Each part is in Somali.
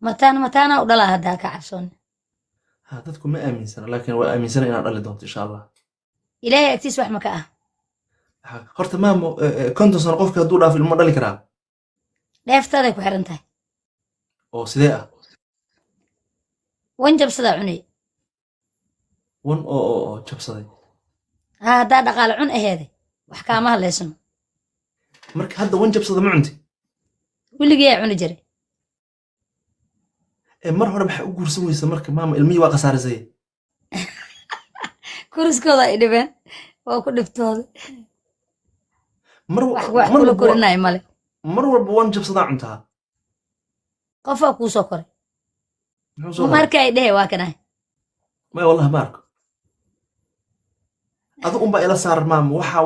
متانا ودلا هدا كعبسون dadku ma aaminsana laakiin waa aaminsana inaad dhali doonto insha allah. إلهي أكتيس وح مكاه horta maamo konton sano qofka hadduu dhaafo ilmo dhali karaa ليفت هذا كحرنته oo sidee ah وين جاب صدا عني wan oo jabsaday هذا دقال عن هذا وحكامها اللي اسمه marka hadda wan jabsada ma cunti واللي جاي عن جري mar hore maxay u guursan weysa marka maamo ilmihii waa khasaarisay كورس كذا إدبان وأكون دفتوه mar وأحكوا كورنا يمالي mar walba wan jabsadaa cuntaa قفا كوسو كوري muxuu soo haray ماركا إيده واكنا maya wallahi ma arko adigu unbaa ila saar maamo waxaa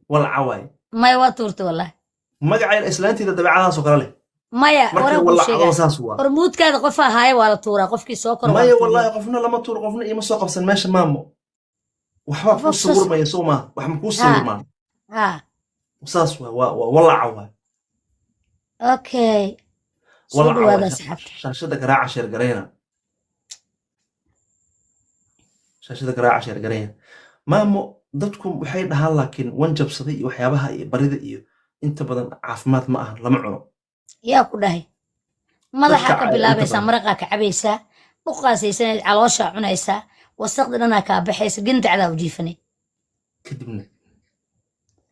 walaca waaye ما يواتورت والله magacayna islaantiida dabeecadahaasoo kale leh مايا markay ورا كل walacadoo شيء saas waa hormuud kaada qof ahaay waa la tuuraa qofkii soo kor maya wallahi qofna lama tuuro qofna iima soo qabsan meesha maamo waxba ku sawirmaya soo ma wax ma ku sawirmaan ha saas waa walaca waa okay soo walaca dhawaada waa saxaabta shaashada garaaca sheer gareyna maamo dadku waxay dhahaan laakiin wan jabsaday iyo waxyaabaha iyo barida iyo inta badan caafimaad ma aha lama cuno yaa ku dhahay madaxa ka dadka bilaabaysaa maraqa ka cabaysaa dhuqaasaysan caloosha cunaysaa wasaqda dhanaa kaa baxaysa gintacdaa u jiifanay kadibna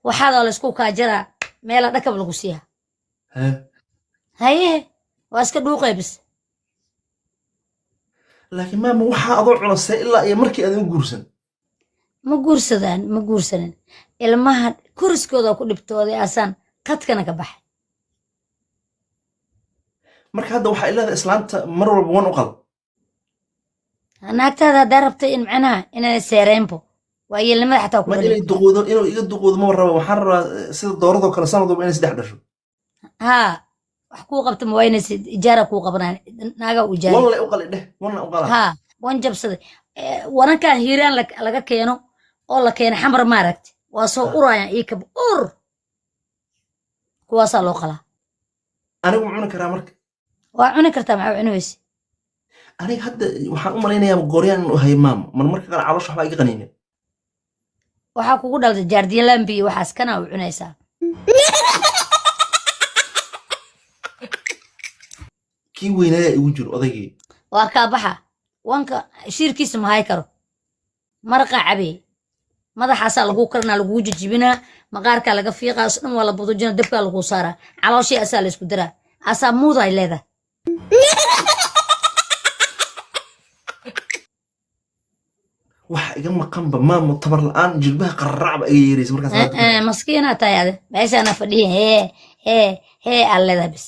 waxaadoo la isku kaajaraa meela dhakab lagu siiyaa hee haye waa iska dhuuqay bis laakiin maamo waxaa adoo cunasay ilaa iyo markii aad u guursan ma guursanin ilmaha kuriskooda ku dhibtooday asaan qadkana ka baxay marka hadda waxaa ilaada islaanta mar walba wan u qal naagtaada haddaa rabtay in macnaha inaan seereynbo waa yeelnimada xataa ku ma inay duqoodo inuu iga duqoodo ma raba waxaan rabaa sida dooradoo kale sanad walba inay 3 dhasho haa wax kuu qabta ma waa inay ijaara kuu qabanaan naagaa u ijaara walle u qali dheh wanna u qala haa wan jabsaday wanankaan hiiraan laga keeno oo la keena xamar maaragti waa soo urayaan ii kab kuwaasaa loo qalaa anigu ma cuni karaa marka waa cuni kartaa maxaa cuni weyse aniga hadda waxaan u malaynayaa gooryaan inuu hayo maamo mar marka kale caloosha waxbaa iga qaniineen waxaa kugu dhaltay jaardiyalambi iyo waxaas kana u cunaysaa kii weynaaya igu jiro odaygii waa kaa baxa wanka shiirkiisa ma hay karo maraqa cabee madaxaasaa lagu karinaa laguu jijibinaa maqaarkaa laga fiiqaa is dhan waa la budujina dabkaa laguu saaraa calooshii asaa la isku diraa asaa muuda ay leedahay waxa iga maqanba maamo tabar la'aan jilbaha qarracba iga yeeraysa markaas maskiinaa tahay ade meeshaana fadhiya hee aa leedahay bis